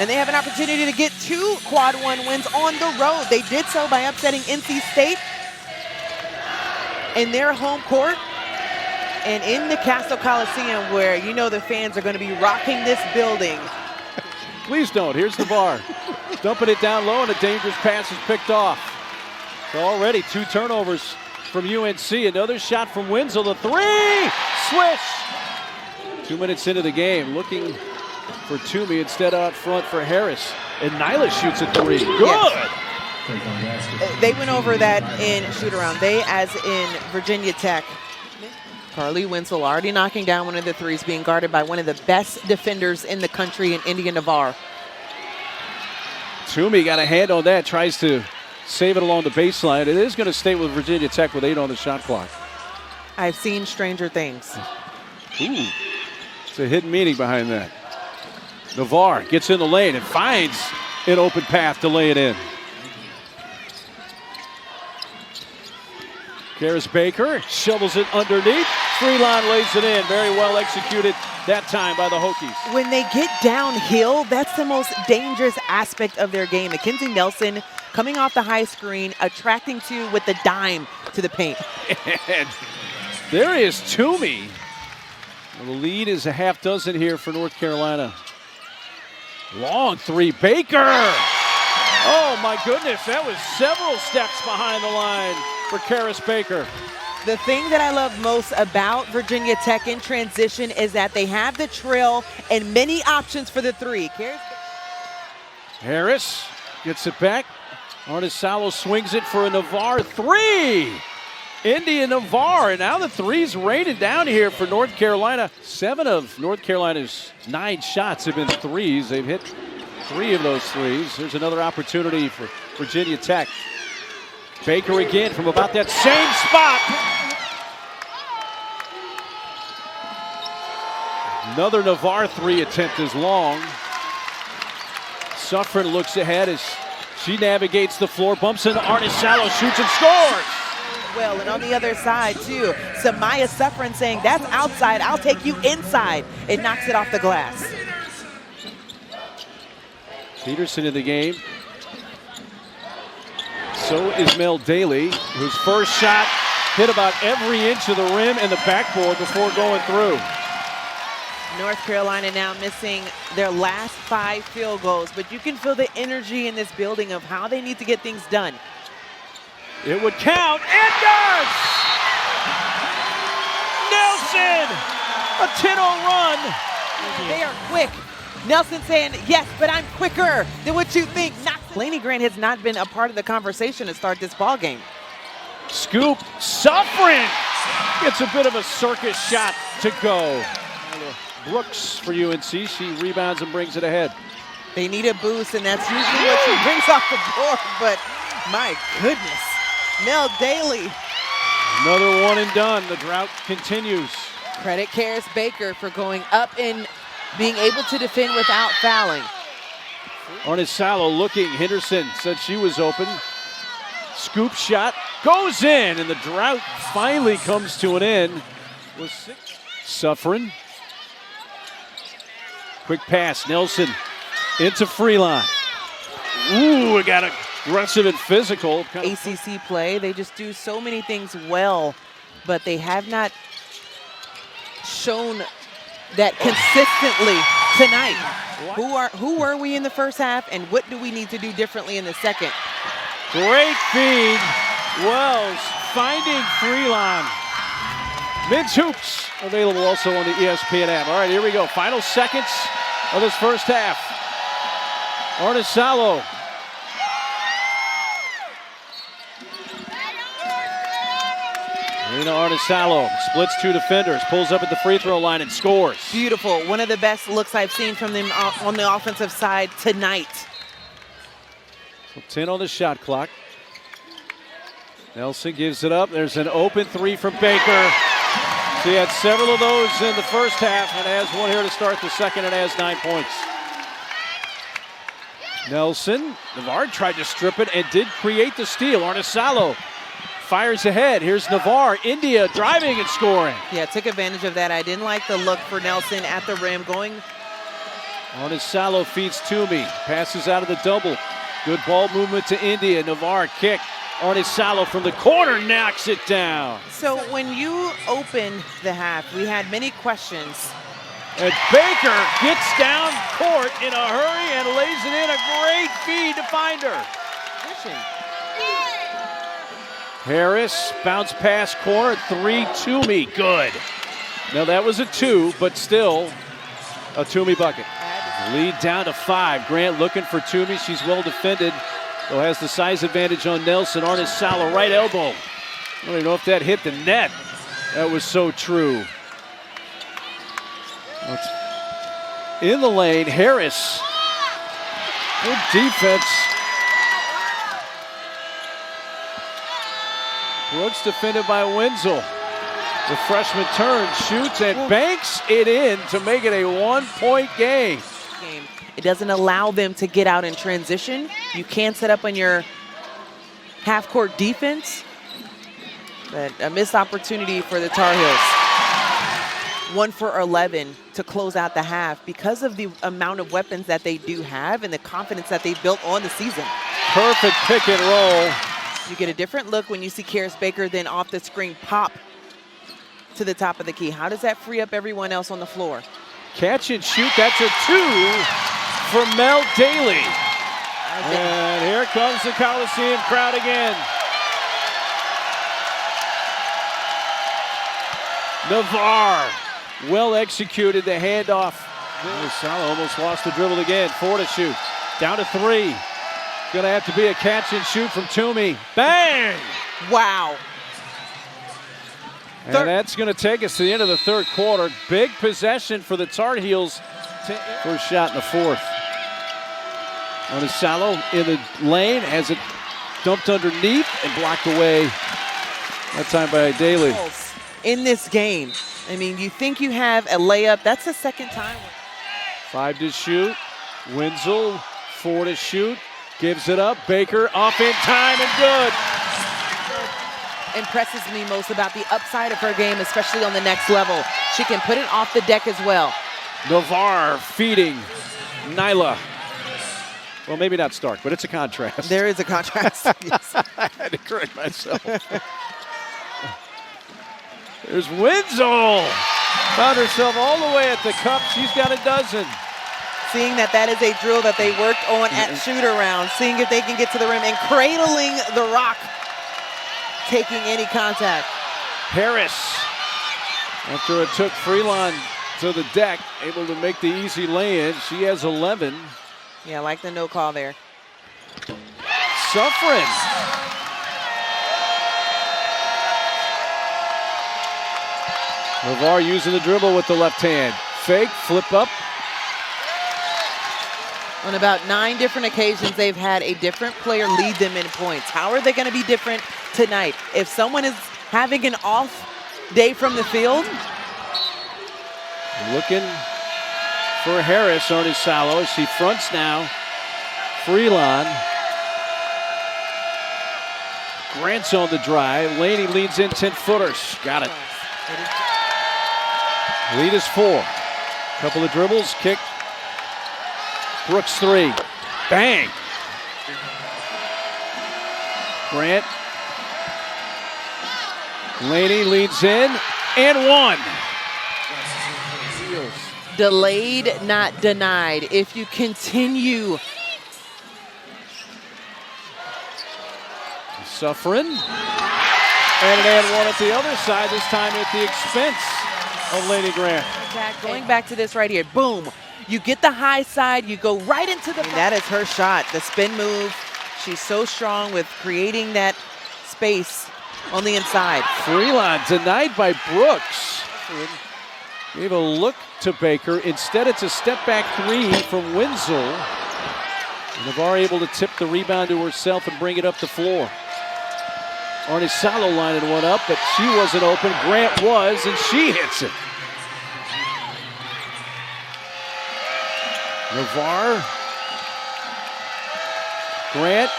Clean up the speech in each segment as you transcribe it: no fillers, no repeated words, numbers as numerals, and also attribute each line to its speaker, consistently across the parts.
Speaker 1: And they have an opportunity to get 2 quad 1 wins on the road. They did so by upsetting NC State in their home court and in the Castro Coliseum, where you know the fans are going to be rocking this building.
Speaker 2: Please don't. Here's Nivar. Dumping it down low, and a dangerous pass is picked off. So already 2 turnovers from UNC. Another shot from Wenzel. The 3! Swish! 2 minutes into the game. Looking for Toomey instead out front for Harris. And Nyla shoots a 3. Good!
Speaker 1: Yes. They went over that in shoot-around. They, as in Virginia Tech. Carleigh Wenzel already knocking down one of the 3s, being guarded by one of the best defenders in the country in Indya Nivar.
Speaker 2: Toomey got a hand on that, tries to save it along the baseline. It is going to stay with Virginia Tech with 8 on the shot clock.
Speaker 1: I've seen stranger things.
Speaker 2: Ooh, it's a hidden meaning behind that. Nivar gets in the lane and finds an open path to lay it in. Carys Baker shovels it underneath. Freeline lays it in. Very well executed that time by the Hokies.
Speaker 1: When they get downhill, that's the most dangerous aspect of their game. Mackenzie Nelson coming off the high screen, attracting 2 with the dime to the paint.
Speaker 2: And there is Toomey. Well, the lead is a half dozen here for North Carolina. Long 3, Baker. Oh my goodness, that was several steps behind the line for Carys Baker.
Speaker 1: The thing that I love most about Virginia Tech in transition is that they have the trail and many options for the 3.
Speaker 2: Harris gets it back. Aarnisalo swings it for a Nivar 3. Indya Nivar, and now the 3's raining down here for North Carolina. 7 of North Carolina's 9 shots have been 3s. They've hit 3 of those 3s. There's another opportunity for Virginia Tech. Baker again from about that same spot. Another Nivar 3 attempt is long. Suffren looks ahead as she navigates the floor, bumps into Aarnisalo, shoots and scores.
Speaker 1: Well, and on the other side too, Samyha Suffren saying, that's outside, I'll take you inside. It knocks it off the glass.
Speaker 2: Peterson in the game. So is Mel Daly, whose first shot hit about every inch of the rim and the backboard before going through.
Speaker 1: North Carolina now missing their last 5 field goals, but you can feel the energy in this building of how they need to get things done.
Speaker 2: It would count, and does! Nelson, a 10-0 run.
Speaker 1: They are quick. Nelson saying, yes, but I'm quicker than what you think. Lanie Grant has not been a part of the conversation to start this ball game.
Speaker 2: Scoop, Suffren gets a bit of a circus shot to go. Brooks for UNC, she rebounds and brings it ahead.
Speaker 1: They need a boost, and that's usually what she brings off the board, but my goodness. Mel Daly.
Speaker 2: Another one and done. The drought continues.
Speaker 1: Credit Carys Baker for going up and being able to defend without fouling.
Speaker 2: Aarnisalo looking. Henderson said she was open. Scoop shot goes in, and the drought finally comes to an end. Suffren. Quick pass. Nelson into Freeline. Ooh, it got aggressive and physical.
Speaker 1: ACC play, they just do so many things well, but they have not shown that consistently tonight. Who were we in the first half, and what do we need to do differently in the second?
Speaker 2: Great feed. Wells finding Freeline. Men's Hoops available also on the ESPN app. All right, here we go. Final seconds of this first half. Aarnisalo. Elina Aarnisalo splits 2 defenders, pulls up at the free throw line and scores.
Speaker 1: Beautiful. One of the best looks I've seen from them on the offensive side tonight.
Speaker 2: So 10 on the shot clock. Nelson gives it up. There's an open 3 from Baker. So he had several of those in the first half and has one here to start the second and has 9 points. Nelson, Nivar tried to strip it and did create the steal. Aarnisalo fires ahead. Here's Nivar. Indya driving and scoring.
Speaker 1: Yeah, took advantage of that. I didn't like the look for Nelson at the rim, going
Speaker 2: Aarnisalo feeds Toomey. Passes out of the double. Good ball movement to Indya. Nivar kick. Aarnisalo from the corner knocks it down.
Speaker 1: So when you opened the half, we had many questions.
Speaker 2: And Baker gets down court in a hurry and lays it in. A great feed to find her. Harris, bounce pass corner, 3, Toomey, good. Now that was a 2, but still a Toomey bucket. Lead down to 5. Grant looking for Toomey. She's well defended, though has the size advantage on Nelson. Aarnisalo, right elbow. I don't even know if that hit the net. That was so true. In the lane, Harris. Good defense. Brooks defended by Wenzel. The freshman turns, shoots, and banks it in to make it a 1-point game.
Speaker 1: It doesn't allow them to get out in transition. You can't set up on your half-court defense. But a missed opportunity for the Tar Heels. 1 for 11 to close out the half because of the amount of weapons that they do have and the confidence that they built on the season.
Speaker 2: Perfect pick and roll.
Speaker 1: You get a different look when you see Carys Baker then off the screen pop to the top of the key. How does that free up everyone else on the floor?
Speaker 2: Catch and shoot, that's a 2 for Mel Daly. And here comes the Coliseum crowd again. Nivar, well executed the handoff. Aarnisalo almost lost the dribble again. 4 to shoot, down to 3. Gonna have to be a catch and shoot from Toomey. Bang!
Speaker 1: Wow.
Speaker 2: And that's going to take us to the end of the third quarter. Big possession for the Tar Heels. First shot in the fourth. Aarnisalo in the lane, has it dumped underneath and blocked away. That time by Daly.
Speaker 1: In this game, I mean, you think you have a layup. That's the second time.
Speaker 2: 5 to shoot. Wenzel, 4 to shoot. Gives it up. Baker off in time and good.
Speaker 1: Impresses me most about the upside of her game, especially on the next level. She can put it off the deck as well.
Speaker 2: Nivar feeding Nyla. Well, maybe not Stark, but it's a contrast.
Speaker 1: There is a contrast. Yes.
Speaker 2: I had to correct myself. There's Wenzel. Found herself all the way at the cup. She's got a dozen.
Speaker 1: Seeing that is a drill that they worked on at shoot-around, seeing if they can get to the rim and cradling the rock, taking any contact.
Speaker 2: Harris, after it took Freelon to the deck, able to make the easy lay-in. She has 11.
Speaker 1: Yeah, I like the no call there.
Speaker 2: Suffren. Nivar using the dribble with the left hand. Fake, flip up.
Speaker 1: On about 9 different occasions, they've had a different player lead them in points. How are they going to be different tonight? If someone is having an off day from the field.
Speaker 2: Looking for Harris, Aarnisalo. She fronts now. Freelon. Grant's on the drive. Lanie leads in 10-footers. Got it. Lead is 4. Couple of dribbles, kick. Brooks 3. Bang. Grant. Lanie leads in and 1.
Speaker 1: Delayed, not denied. If you continue.
Speaker 2: Suffren. And an and 1 at the other side, this time at the expense of Lanie Grant.
Speaker 1: Going back to this right here. Boom. You get the high side, you go right into the... That is her shot, the spin move. She's so strong with creating that space on the inside.
Speaker 2: Freelon denied by Brooks. Gave a look to Baker. Instead, it's a step-back 3 from Wenzel. Nivar able to tip the rebound to herself and bring it up the floor. Aarnisalo lining one up, but she wasn't open. Grant was, and she hits it. Nivar. Grant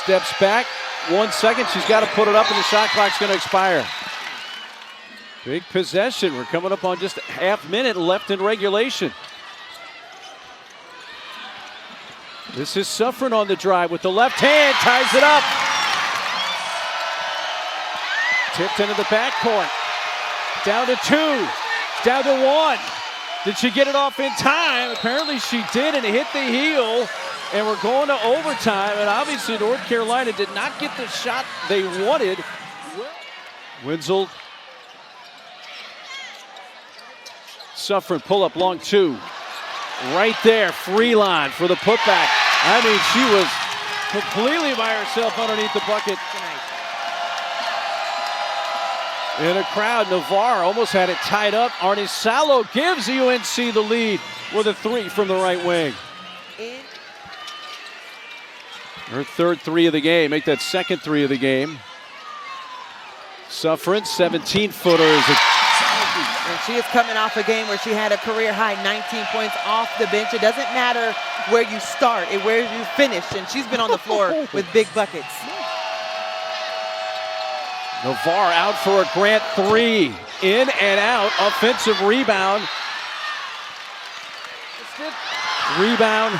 Speaker 2: steps back. 1 second. She's got to put it up, and the shot clock's going to expire. Big possession. We're coming up on just a half minute left in regulation. This is Suffren on the drive with the left hand, ties it up. Tipped into the backcourt. Down to 2, down to 1. Did she get it off in time? Apparently she did, and it hit the heel. And we're going to overtime, and obviously North Carolina did not get the shot they wanted. Wenzel. Suffren pull up long 2. Right there, free line for the putback. I mean, she was completely by herself underneath the bucket. In a crowd, Nivar almost had it tied up. Aarnisalo gives UNC the lead with a 3 from the right wing. Her third 3 of the game, make that second 3 of the game. Suffren, 17-footers.
Speaker 1: And she is coming off a game where she had a career-high 19 points off the bench. It doesn't matter where you start and where you finish, and she's been on the floor with big buckets.
Speaker 2: Nivar out for a Grant 3. In and out, offensive rebound. Rebound,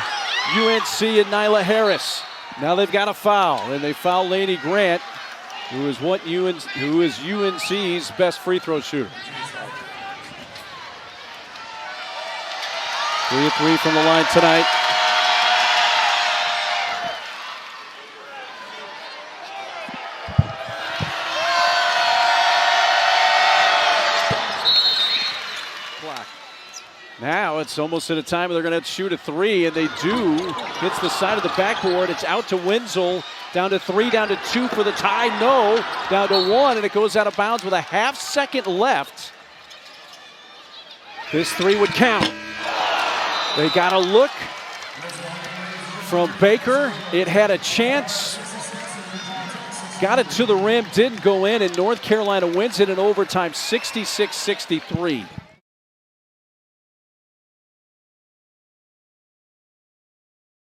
Speaker 2: UNC and Nyla Harris. Now they've got a foul, and they foul Lanie Grant, who is UNC's best free throw shooter. 3 of 3 from the line tonight. Now it's almost at a time where they're going to shoot a 3, and they do. Hits the side of the backboard. It's out to Wenzel. Down to 3, down to 2 for the tie. No. Down to 1, and it goes out of bounds with a half-second left. This 3 would count. They got a look from Baker. It had a chance. Got it to the rim, didn't go in, and North Carolina wins it in overtime, 66-63.